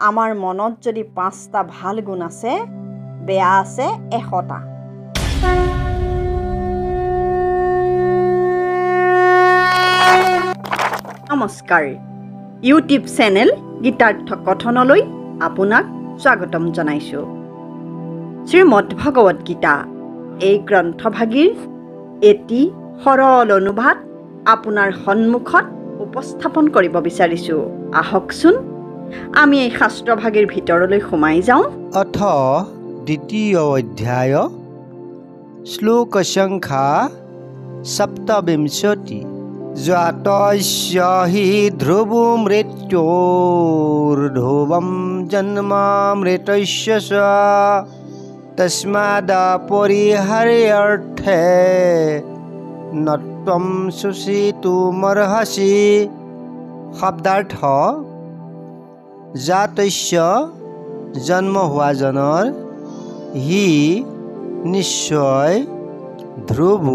আমাৰ মনত যদি 5টা ভাল গুণ আছে, বেয়া আছে 100টা। নমস্কাৰ, ইউটিউব চেনেল গীতাৰ্থ কথনলৈ আপোনাক স্বাগতম জনাইছোঁ। শ্ৰীমদ ভগৱত গীতা এই গ্ৰন্থভাগীৰ এটি সৰল অনুবাদ আপোনাৰ সন্মুখত উপস্থাপন কৰিব বিচাৰিছোঁ। আহকচোন আমি এই শাস্ত্ৰভাগীৰ ভিতৰলৈ সোমাই যাওঁ। অথ দ্বিতীয় অধ্যায় শ্লোক সংখ্যা 27। জাতস্য হি ধ্ৰুবো মৃত্যুৰ্ধ্ৰুৱম জন্মামৃতস্য চ তস্মাদপৰিহাৰ্যৰ্থে নত্বম শুচিতুমৰ্হসি। শব্দাৰ্থ: জাতস্য জন্ম হোৱাজনৰ, হি নিশ্চয়, ধ্ৰুৱ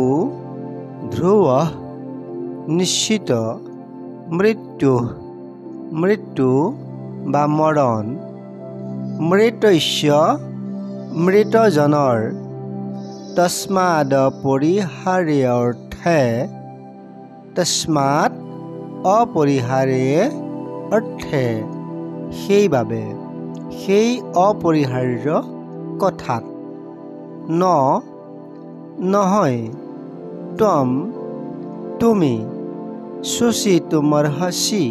নিশ্চিত, মৃত্যু বা মৰণ, মৃতস্য মৃতজনৰ, তস্মাদ পৰিহাৰ্যৰ্থে তস্মাৎ অপৰিহাৰ্যে অৰ্থে সেইবাবে, সেই অপৰিহাৰ্য কথাত, নহয়, ত্বম তুমি, শুচিতুমৰ্হসি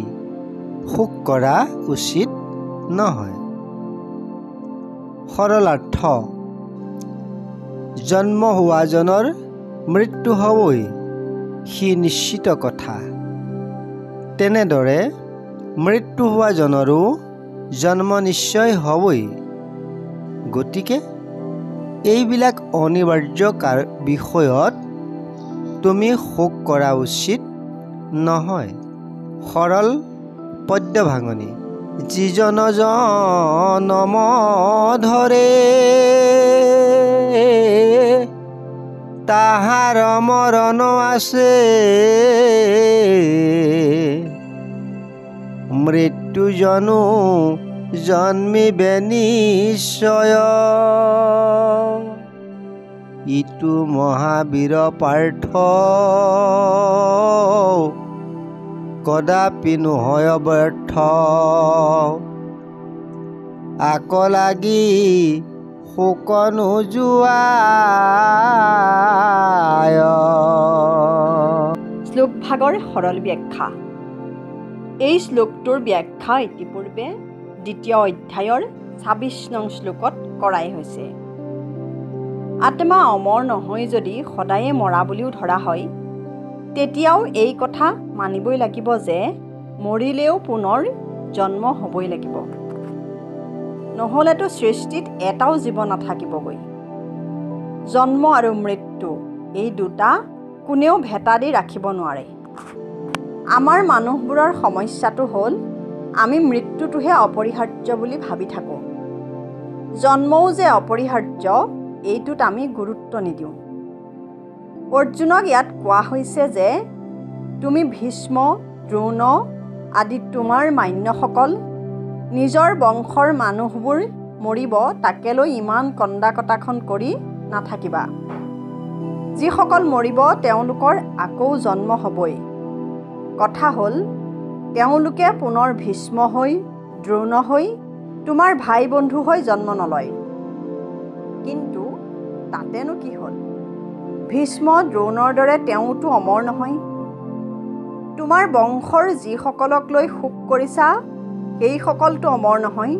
শোক কৰা উচিত নহয়। সৰলাৰ্থ: জন্ম হোৱাজনৰ মৃত্যু হ'বই, সি নিশ্চিত কথা। তেনেদৰে মৃত্যু হোৱাজনৰো জন্ম নিশ্চয় হ'বই। গতিকে এইবিলাক অনিবাৰ্য বিষয়ত তুমি শোক কৰা উচিত নহয়। সৰল পদ্য ভাঙনি: যিজন জনম ধৰে তাহাৰ মৰণ আছে, মৃত্যুজনো জন্মিবে নিশ্চয়। ইটো মহাবীৰ পাৰ্থ কদাপি নহয় ব্যৰ্থ, আকলাগি শোক নোযোৱায়। শ্লোকভাগৰ সৰল ব্যাখ্যা। এই শ্লোকটোৰ ব্যাখ্যা ইতিপূৰ্বে দ্বিতীয় অধ্যায়ৰ 26 নং শ্লোকত কৰাই হৈছে। আত্মা অমৰ নহয় যদি সদায়ে মৰা বুলিও ধৰা হয়, তেতিয়াও এই কথা মানিবই লাগিব যে মৰিলেও পুনৰ জন্ম হ'বই লাগিব। নহ'লেতো সৃষ্টিত এটাও জীৱ নাথাকিবগৈ। জন্ম আৰু মৃত্যু এই দুটা কোনেও ভেটা দি ৰাখিব নোৱাৰে। আমাৰ মানুহবোৰৰ সমস্যাটো হ'ল আমি মৃত্যুটোহে অপৰিহাৰ্য বুলি ভাবি থাকোঁ। জন্মও যে অপৰিহাৰ্য এইটোত আমি গুৰুত্ব নিদিওঁ। অৰ্জুনক ইয়াত কোৱা হৈছে যে তুমি ভীষ্ম, দ্ৰোণ আদি তোমাৰ মান্যসকল, নিজৰ বংশৰ মানুহবোৰ মৰিব তাকে লৈ ইমান কন্দা-কটাখন কৰি নাথাকিবা। যিসকল মৰিব তেওঁলোকৰ আকৌ জন্ম হ'বই। কথা হ'ল তেওঁলোকে পুনৰ ভীষ্ম হৈ, দ্ৰোণ হৈ, তোমাৰ ভাই বন্ধু হৈ জন্ম নলয়। কিন্তু তাতেনো কি হ'ল? ভীষ্ম, দ্ৰোণৰ দৰে তেওঁতো অমৰ নহয়। তোমাৰ বংশৰ যিসকলক লৈ শোক কৰিছা সেইসকলতো অমৰ নহয়।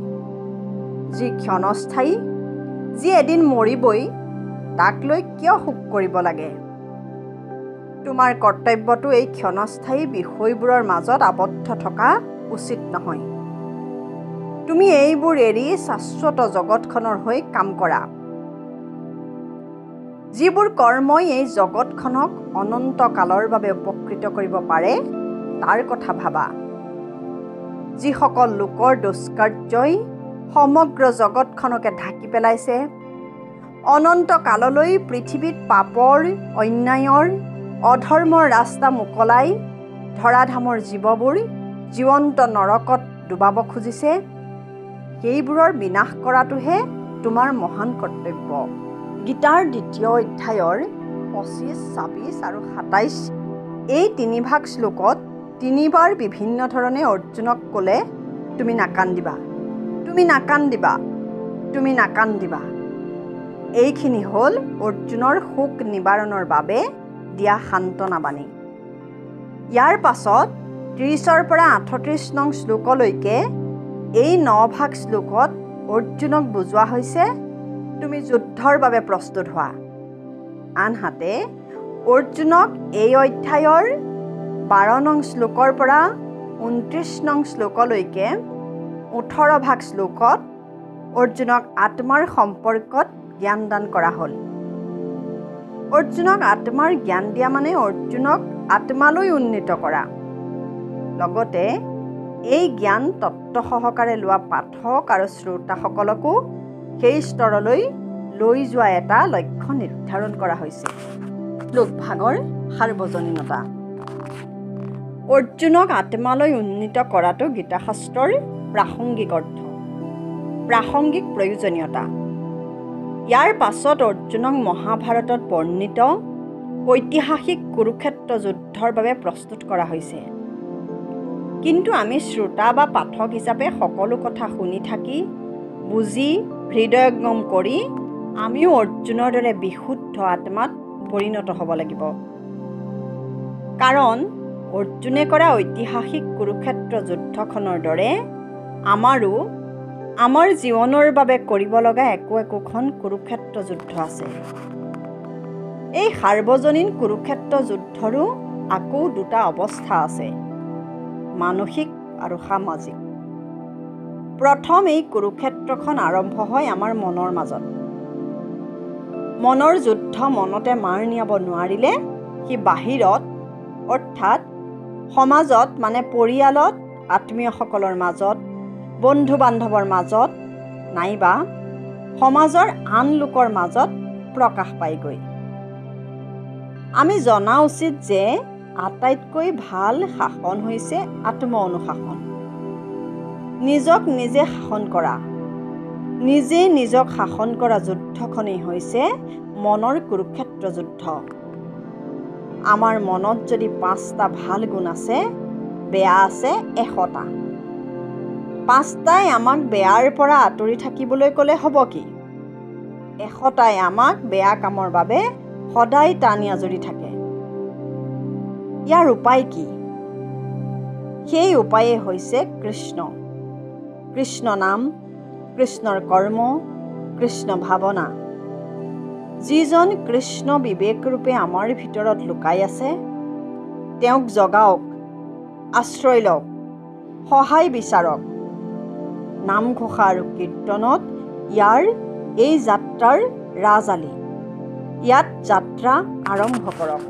যি ক্ষণস্থায়ী, যি এদিন মৰিবই, তাক লৈ কিয় শোক কৰিব লাগে? তোমাৰ কৰ্তব্যটো এই ক্ষণস্থায়ী বিষয়বোৰৰ মাজত আবদ্ধ থকা উচিত নহয়। তুমি এইবোৰ এৰি শাশ্বত জগতখনৰ হৈ কাম কৰা। যিবোৰ কৰ্মই এই জগতখনক অনন্ত কালৰ বাবে উপকৃত কৰিব পাৰে তাৰ কথা ভাবা। যিসকল লোকৰ দুষ্কাৰ্যই সমগ্ৰ জগতখনকে ঢাকি পেলাইছে, অনন্ত কাললৈ পৃথিৱীত পাপৰ, অন্যায়ৰ, অধৰ্মৰ ৰাস্তা মোকলাই ধৰাধামৰ জীৱবোৰ জীৱন্ত নৰকত ডুবাব খুজিছে, সেইবোৰৰ বিনাশ কৰাটোহে তোমাৰ মহান কৰ্তব্য। গীতাৰ 2 অধ্যায়ৰ 25, 26 আৰু 27 এই 3 ভাগ শ্লোকত 3 বাৰ বিভিন্ন ধৰণে অৰ্জুনক ক'লে, তুমি নাকান্দিবা, তুমি নাকান্দিবা, তুমি নাকান্দিবা। এইখিনি হ'ল অৰ্জুনৰ শোক নিবাৰণৰ বাবে দিয়া সান্তনা বাণী। ইয়াৰ পাছত 30ৰ পৰা 38 নং শ্লোকলৈকে এই 9 ভাগ শ্লোকত অৰ্জুনক বুজোৱা হৈছে, তুমি যুদ্ধৰ বাবে প্ৰস্তুত হোৱা। আনহাতে অৰ্জুনক এই অধ্যায়ৰ 12 নং শ্লোকৰ পৰা 29 নং শ্লোকলৈকে 18 ভাগ শ্লোকত অৰ্জুনক আত্মাৰ সম্পৰ্কত জ্ঞান দান কৰা হ'ল। অৰ্জুনক আত্মাৰ জ্ঞান দিয়া মানে অৰ্জুনক আত্মালৈ উন্নীত কৰা। লগতে এই জ্ঞান তত্ত্ব সহকাৰে লোৱা পাঠক আৰু শ্ৰোতাসকলকো সেই স্তৰলৈ লৈ যোৱা এটা লক্ষ্য নিৰ্ধাৰণ কৰা হৈছে। শ্লোকভাগৰ সাৰ্বজনীনতা। অৰ্জুনক আত্মালৈ উন্নীত কৰাটো গীতাশাস্ত্ৰৰ প্ৰাসংগিক অৰ্থ, প্ৰাসংগিক প্ৰয়োজনীয়তা। ইয়াৰ পাছত অৰ্জুনক মহাভাৰতত বৰ্ণিত ঐতিহাসিক কুৰুক্ষেত্ৰ যুদ্ধৰ বাবে প্ৰস্তুত কৰা হৈছে। কিন্তু আমি শ্ৰোতা বা পাঠক হিচাপে সকলো কথা শুনি থাকি বুজি হৃদয়ঙ্গম কৰি আমিও অৰ্জুনৰ দৰে বিশুদ্ধ আত্মাত পৰিণত হ'ব লাগিব। কাৰণ অৰ্জুনে কৰা ঐতিহাসিক কুৰুক্ষেত্ৰ যুদ্ধখনৰ দৰে আমাৰো আমাৰ জীৱনৰ বাবে কৰিব লগা একোখন কুৰুক্ষেত্ৰ যুদ্ধ আছে। এই সাৰ্বজনীন কুৰুক্ষেত্ৰ যুদ্ধৰো আকৌ 2টা অৱস্থা আছে, মানসিক আৰু সামাজিক। প্ৰথম এই কুৰুক্ষেত্ৰখন আৰম্ভ হয় আমাৰ মনৰ মাজত। মনৰ যুদ্ধ মনতে মাৰ নিয়াব নোৱাৰিলে সি বাহিৰত, অৰ্থাৎ সমাজত মানে পৰিয়ালত, আত্মীয়সকলৰ মাজত, বন্ধু বান্ধৱৰ মাজত নাইবা সমাজৰ আন লোকৰ মাজত প্ৰকাশ পায়গৈ। আমি জনা উচিত যে আটাইতকৈ ভাল শাসন হৈছে আত্ম অনুশাসন। নিজক নিজে শাসন কৰা, নিজে নিজক শাসন কৰা যুদ্ধখনেই হৈছে মনৰ কুৰুক্ষেত্ৰ যুদ্ধ। আমাৰ মনত যদি 5টা ভাল গুণ আছে, বেয়া আছে 100টা। 5টাই আমাক বেয়াৰ পৰা আঁতৰি থাকিবলৈ ক'লে হ'ব কি? 100টাই আমাক বেয়া কামৰ বাবে সদায় টানি আজৰি থাকে। ইয়াৰ উপায় কি? সেই উপায়ে হৈছে কৃষ্ণ, কৃষ্ণ নাম, কৃষ্ণৰ কৰ্ম, কৃষ্ণ ভাৱনা। যিজন কৃষ্ণ বিবেকৰূপে আমাৰ ভিতৰত লুকাই আছে, তেওঁক জগাওক, আশ্ৰয় লওক, সহায় বিচাৰক। নামঘোষা আৰু কীৰ্তনত ইয়াৰ এই যাত্ৰাৰ ৰাজালি। ইয়াত যাত্ৰা আৰম্ভ কৰক।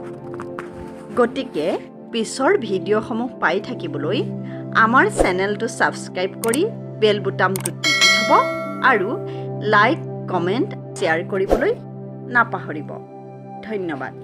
গতিকে পিছৰ ভিডিঅ'সমূহ পাই থাকিবলৈ আমাৰ চেনেলটো ছাবস্ক্ৰাইব কৰি বেল বুটামটো টিপি থ'ব আৰু লাইক, কমেণ্ট, শ্বেয়াৰ কৰিবলৈ নাপাহৰিব। ধন্যবাদ।